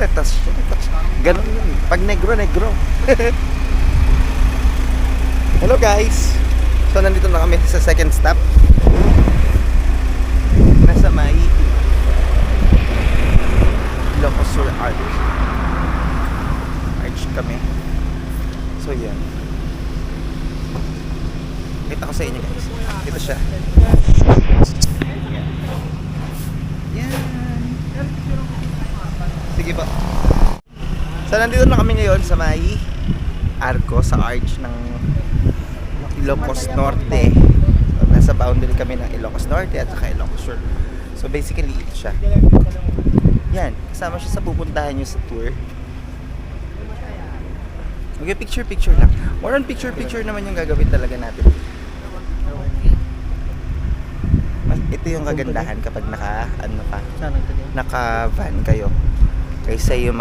retouch. Ganun yun. Pag negro, negro. Hello guys. So nandito na kami sa second stop. Nasa may Ilocos Sur Arch. Arch kami. So yan. Kita ko sa inyo guys. Ito siya. Yan. Sige po. So nandito na kami ngayon sa may Arco, sa arch ng Ilocos Norte. So, nasa boundary kami ng Ilocos Norte at saka Ilocos Sur. So basically ito siya. Yan, kasama siya sa pupuntahan nyo sa tour. Okay, picture lang. More on picture naman yung gagawin talaga natin. Ito yung kagandahan kapag naka-van kayo. Kaysa yung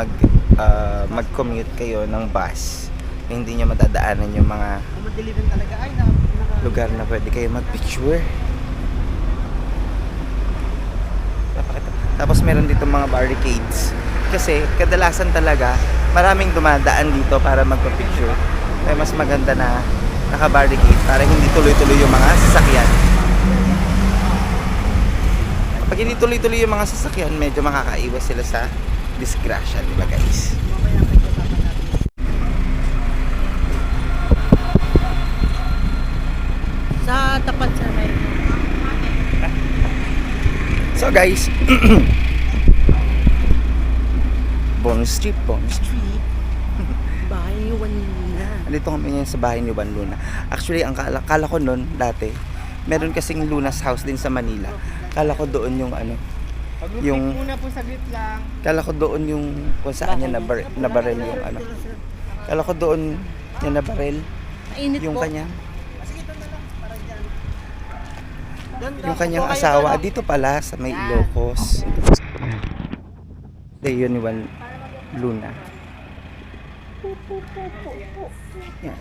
mag-commute kayo ng bus, hindi nyo matadaanan yung mga lugar na pwede kayo mag-picture. Tapos meron dito mga barricades. Kasi kadalasan talaga maraming dumadaan dito para magpa-picture. Kaya mas maganda na naka-barricade para hindi tuloy-tuloy yung mga sasakyan. Pag hindi tuloy-tuloy yung mga sasakyan, medyo makakaiwas sila sa disgrasya, diba guys? Sa tapat sa may. So guys, Bond Street. Bahay ni Juan Luna. Andito kami ngayon sa bahay ni Juan Luna. Actually, ang kala ko noon dati, meron kasing Luna's house din sa Manila. Kala ko doon yung yung muna po saglit lang. kala ko doon yung kung saan niya nabarel yung Kala ko doon niya nabarel Mainit yung po. kanya. Yung kanyang asawa dito pala sa may Ilocos. Day yun ni Juan Luna. Yan.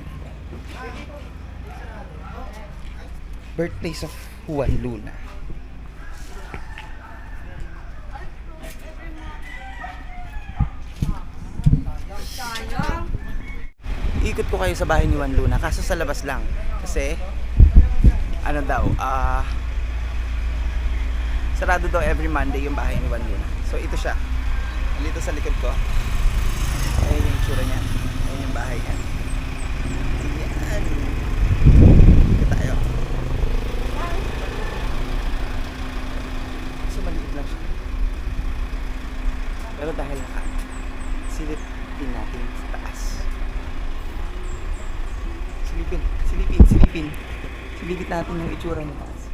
Birthplace of Juan Luna. Ikot ko kayo sa bahay ni Juan Luna, kaso sa labas lang. Kasi ano daw, sarado daw every Monday yung bahay ni Juan Luna. So ito siya. Dito sa likod ko. Ayan yung itsura niya. Ayan yung bahay niya. Ayan. Dito tayo. So maliit lang siya. Pero dahil silipin natin sa taas. Silipin. Silipin natin yung itsura ng taas.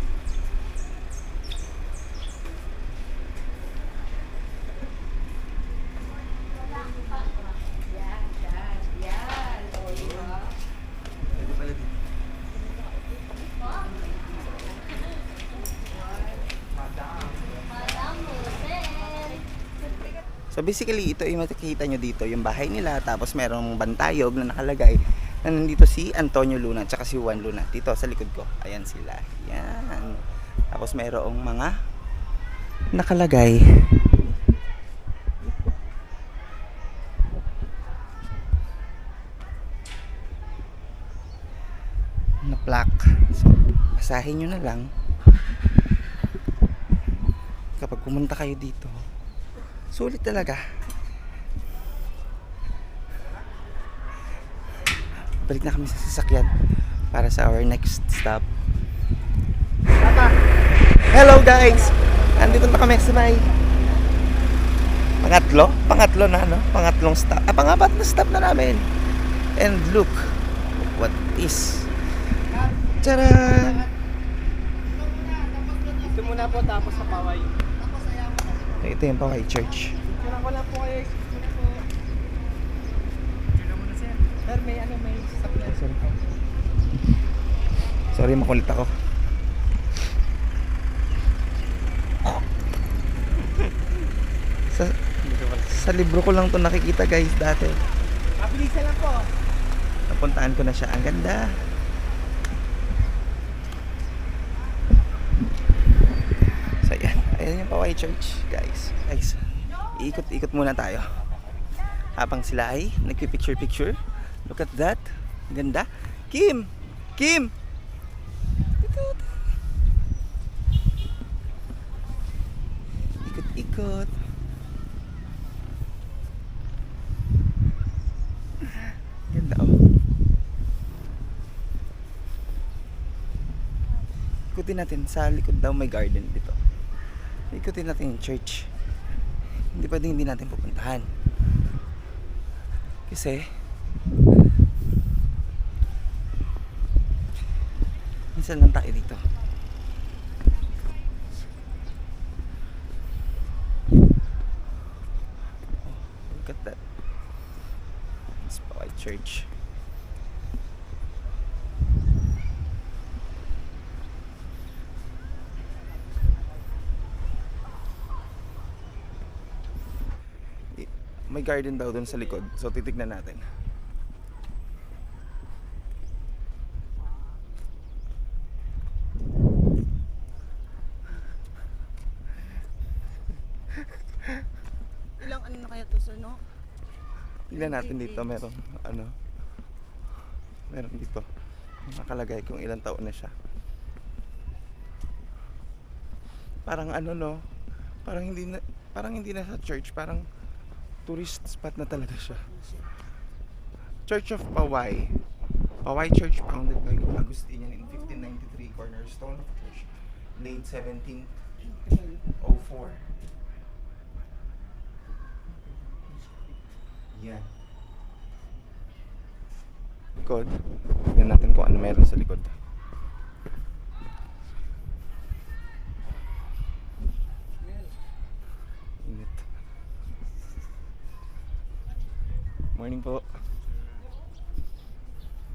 So basically ito yung makikita nyo dito, yung bahay nila, tapos merong bantayog na nakalagay na nandito si Antonio Luna at saka si Juan Luna dito sa likod ko. Ayan sila. Yan. Tapos merong mga nakalagay na plaque. So basahin nyo na lang kapag pumunta kayo dito. Sulit talaga. Balik na kami sa sasakyan para sa our next stop. Hello guys! Andito na kami sa may pangatlo na, no? Pangatlong stop. Pangapat na stop na namin. And look what is. Tara! Ito muna po tapos sa Paway. Ito yung Paway Church. Picture ko lang po kayo. Picture muna sir. Sir, may sasakyan. Sorry, makulit ako. Sa libro ko lang to nakikita guys dati. Mabilisan lang po. Napuntaan ko na siya. Ang ganda. So ayan. Ayan yung Paway Church guys. Guys, ikot-ikot muna tayo. Habang sila ay nagpipicture-picture. Look at that. Ganda. Kim! Kim! Ikot-ikot. Ganda oh. Ikutin natin sa likod daw may garden dito. Ikutin natin yung church. Hindi pwedeng hindi natin pupuntahan. Kasi minsan lang tayo dito. Look at that. It's Poway Church. May garden daw dun sa likod. So titignan natin. Ilang ano na kaya to, sir, no? Tignan natin dito, meron dito nakalagay kung ilang taon na siya. Parang ano no, parang hindi na sa church, parang tourist spot na talaga siya. Church of Poway. Poway Church founded by Augustinian in 1593, cornerstone of church, late 1704. Yan. Likod. Tingnan natin kung ano meron sa likod. Init. Morning po.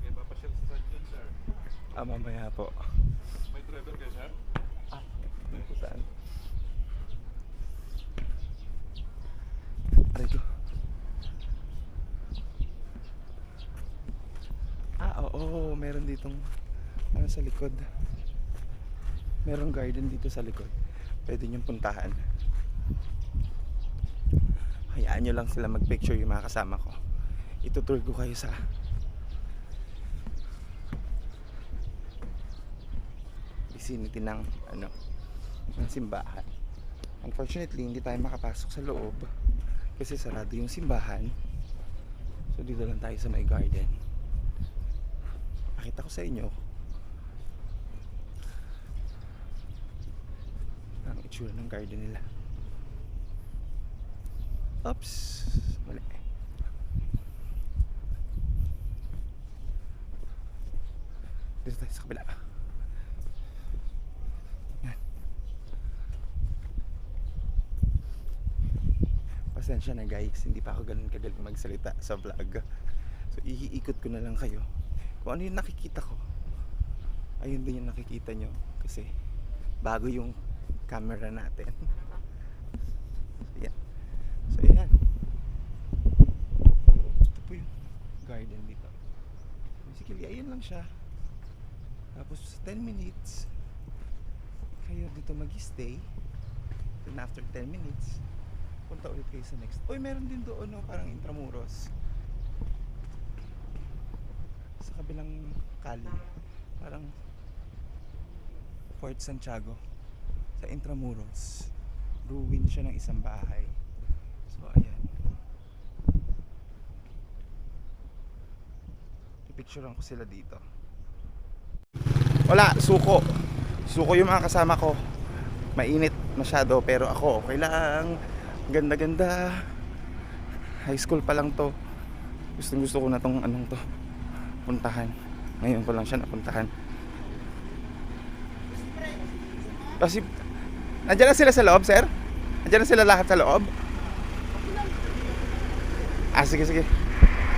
May papasyal sa side sir. Mamaya po. May driver kayo, sir? Dito saan? Aray ko. Oo, meron ditong ano sa likod. Merong garden dito sa likod. Pwede niyong puntahan. Hayaan nyo lang sila mag-picture yung mga kasama ko. Itutour ko kayo sa vicinity ng ng simbahan. Unfortunately, hindi tayo makapasok sa loob kasi sarado yung simbahan. So dito lang tayo sa may garden. Pakita ko sa inyo ang itsura ng garden nila. Oops, mali. Dito tayo sa kabila. Yan. Pasensya na guys, hindi pa ako ganun kagaling magsalita sa vlog. So iikot ko na lang kayo. Kung ano yung nakikita ko, ayun din yung nakikita nyo. Kasi bago yung camera natin. Yan. So yan. Ito po yung garden dito. Basically ayun lang siya. Tapos 10 minutes kayo dito mag-stay. Then after 10 minutes punta ulit kayo sa next. Uy, meron din doon no, parang Intramuros sa kabilang kali. Parang Fort Santiago sa Intramuros. Ruin siya ng isang bahay. So ayan, pipicturean ko sila dito. Wala, suko yung mga kasama ko. Mainit masyado pero ako okay lang. Ganda-ganda. High school pa lang to. Gusto ko na tong anong to puntahan. Ngayon ko lang siya napuntahan. Kasi nandiyan na sila sa loob, sir? Nandiyan na sila lahat sa loob? Sige.